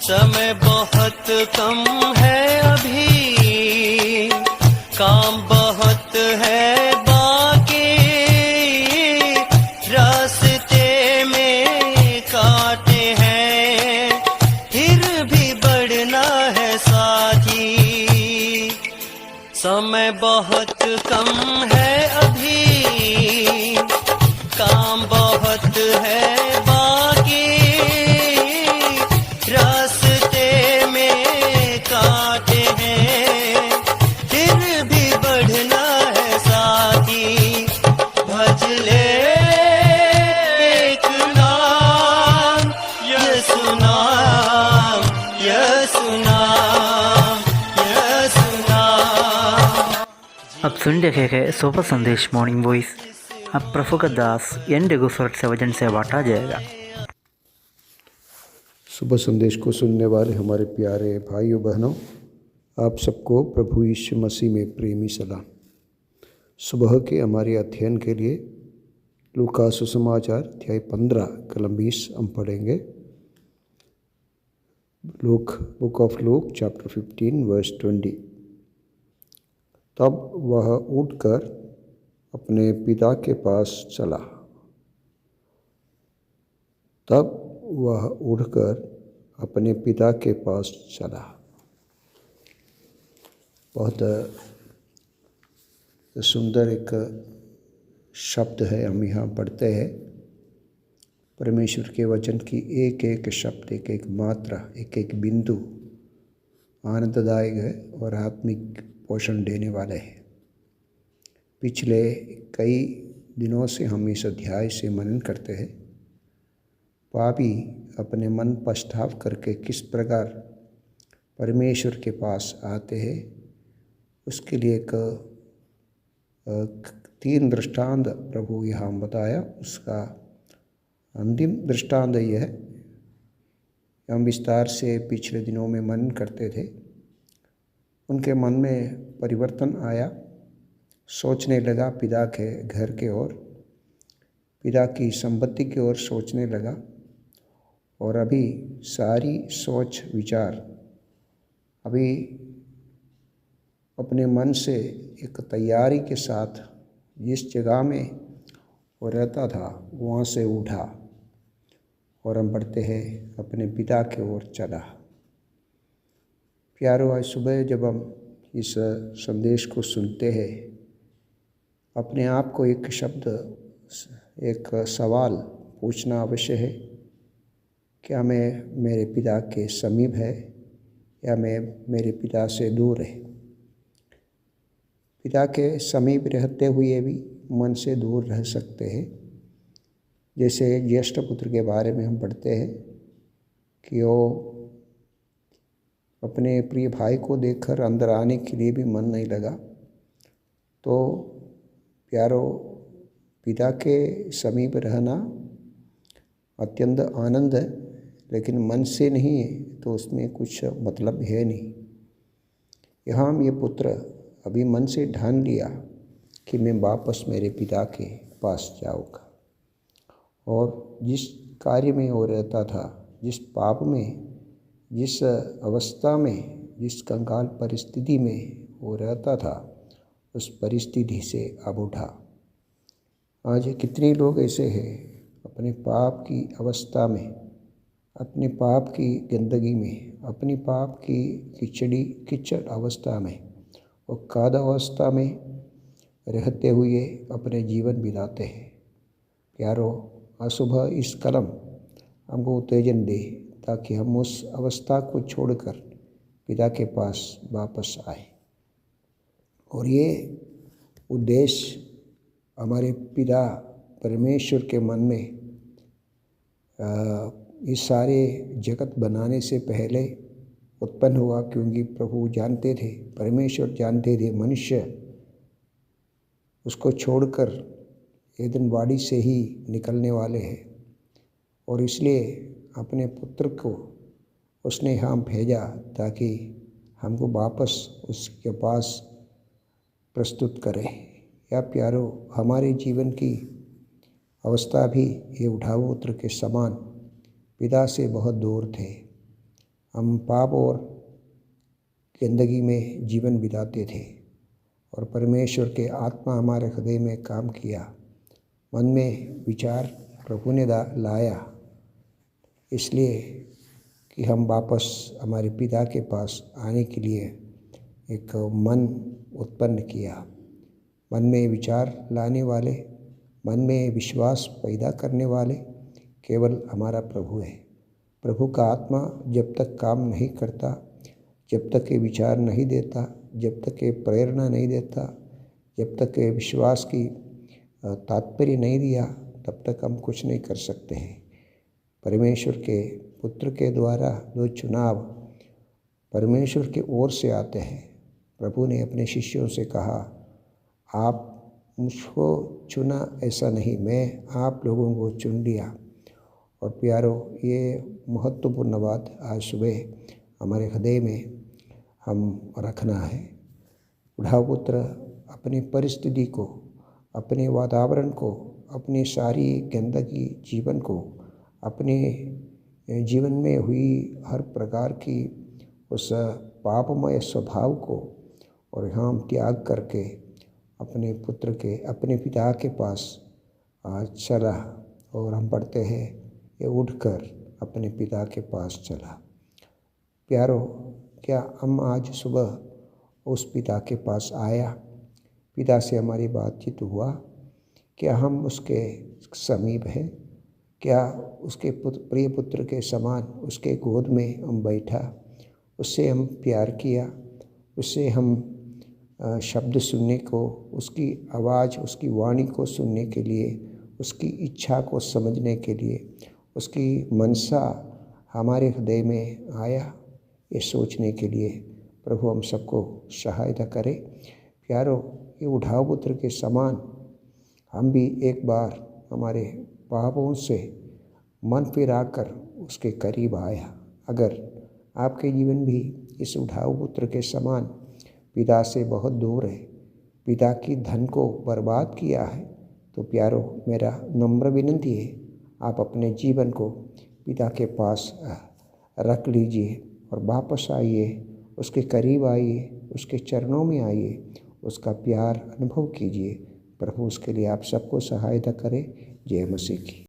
समय बहुत कम है अभी, काम बहुत है बाकी, रास्ते में काटे हैं, फिर भी बढ़ना है साथी। समय बहुत कम है अभी, काम बहुत है बाकी, रास्ते में काटे हैं, फिर भी बढ़ना है साथी। भज ले एक नाम, यीशु नाम, यीशु नाम, यीशु नाम। आप सुन रहे हैं सुबह संदेश मॉर्निंग वॉइस। अब प्रफुल्ल दास एन रेगुसरट से वजन से बांटा जाएगा। सुबह संदेश को सुनने वाले हमारे प्यारे भाइयों बहनों, आप सबको प्रभु यीशु मसीह में प्रेमी सलाम। सुबह के हमारे अध्ययन के लिए लूका सुसमाचार अध्याय 15 कलम 20 हम पढ़ेंगे। Book of Luke chapter 15 verse 20। तब वह उठकर अपने पिता के पास चला। तब वह उठकर अपने पिता के पास चला। बहुत सुंदर एक शब्द है, हम यहाँ पढ़ते हैं। परमेश्वर के वचन की एक एक शब्द, एक एक मात्रा, एक एक बिंदु आनंददायक है और आत्मिक पोषण देने वाले हैं। पिछले कई दिनों से हम इस अध्याय से मनन करते हैं। पापी अपने मन पछताव करके किस प्रकार परमेश्वर के पास आते हैं, उसके लिए एक 3 दृष्टांत प्रभु यहाँ बताया। उसका अंतिम दृष्टांत यह है, हम विस्तार से पिछले दिनों में मनन करते थे। उनके मन में परिवर्तन आया, सोचने लगा पिता के घर के ओर, पिता की संपत्ति की ओर सोचने लगा। और अभी सारी सोच विचार अभी अपने मन से एक तैयारी के साथ जिस जगह में वो रहता था वहाँ से उठा और हम पढ़ते हैं अपने पिता के ओर चला। प्यारों, आज सुबह जब हम इस संदेश को सुनते हैं, अपने आप को एक शब्द, एक सवाल पूछना अवश्य है, क्या मैं मेरे पिता के समीप है या मैं मेरे पिता से दूर है। पिता के समीप रहते हुए भी मन से दूर रह सकते हैं। जैसे ज्येष्ठ पुत्र के बारे में हम पढ़ते हैं कि वो अपने प्रिय भाई को देखकर अंदर आने के लिए भी मन नहीं लगा। तो प्यारों, पिता के समीप रहना अत्यंत आनंद है, लेकिन मन से नहीं है तो उसमें कुछ मतलब है नहीं। यहाँ ये पुत्र अभी मन से ठान लिया कि मैं वापस मेरे पिता के पास जाऊँगा। और जिस कार्य में वो रहता था, जिस पाप में, जिस अवस्था में, जिस कंगाल परिस्थिति में वो रहता था, उस परिस्थिति से अब उठा। आज कितने लोग ऐसे हैं, अपने पाप की अवस्था में, अपने पाप की गंदगी में, अपनी पाप की कीचड़ अवस्था में और काद अवस्था में रहते हुए अपने जीवन बिताते हैं। प्यारो, आज सुबह इस कलम हमको उत्तेजन दे ताकि हम उस अवस्था को छोड़कर पिता के पास वापस आए। और ये उद्देश्य हमारे पिता परमेश्वर के मन में इस सारे जगत बनाने से पहले उत्पन्न हुआ, क्योंकि प्रभु जानते थे, परमेश्वर जानते थे मनुष्य उसको छोड़कर एदन वाड़ी से ही निकलने वाले हैं। और इसलिए अपने पुत्र को उसने यहाँ भेजा ताकि हमको वापस उसके पास प्रस्तुत करे। या प्यारो, हमारे जीवन की अवस्था भी ये उठाऊ पुत्र के समान पिता से बहुत दूर थे। हम पाप और गंदगी में जीवन बिताते थे और परमेश्वर के आत्मा हमारे हृदय में काम किया, मन में विचार प्रभु ने लाया, इसलिए कि हम वापस हमारे पिता के पास आने के लिए एक मन उत्पन्न किया। मन में विचार लाने वाले, मन में विश्वास पैदा करने वाले केवल हमारा प्रभु है। प्रभु का आत्मा जब तक काम नहीं करता, जब तक ये विचार नहीं देता, जब तक ये प्रेरणा नहीं देता, जब तक ये विश्वास की तात्पर्य नहीं दिया, तब तक हम कुछ नहीं कर सकते हैं। परमेश्वर के पुत्र के द्वारा जो चुनाव परमेश्वर की ओर से आते हैं, प्रभु ने अपने शिष्यों से कहा, आप मुझको चुना ऐसा नहीं, मैं आप लोगों को चुन लिया। और प्यारो, ये महत्वपूर्ण बात आज सुबह हमारे हृदय में हम रखना है। बुढ़ाऊ पुत्र अपनी परिस्थिति को, अपने वातावरण को, अपनी सारी गंदगी जीवन को, अपने जीवन में हुई हर प्रकार की उस पापमय स्वभाव को और हम त्याग करके अपने पुत्र के, अपने पिता के पास चला। और हम पढ़ते हैं, ये उठकर अपने पिता के पास चला। प्यारो, क्या हम आज सुबह उस पिता के पास आया? पिता से हमारी बातचीत हुआ? क्या हम उसके समीप हैं? क्या उसके प्रिय पुत्र के समान उसके गोद में हम बैठा, उससे हम प्यार किया, उससे हम शब्द सुनने को, उसकी आवाज़, उसकी वाणी को सुनने के लिए, उसकी इच्छा को समझने के लिए, उसकी मनसा हमारे हृदय में आया, ये सोचने के लिए प्रभु हम सबको सहायता करे। प्यारो, ये बुढ़ाऊ पुत्र के समान हम भी एक बार हमारे पापों से मन फिराकर उसके करीब आया। अगर आपके जीवन भी इस बुढ़ाऊ पुत्र के समान पिता से बहुत दूर है, पिता की धन को बर्बाद किया है, तो प्यारो, मेरा नम्र विनती है, आप अपने जीवन को पिता के पास रख लीजिए और वापस आइए, उसके करीब आइए, उसके चरणों में आइए, उसका प्यार अनुभव कीजिए। प्रभु उसके लिए आप सबको सहायता करे। जय मसीह की।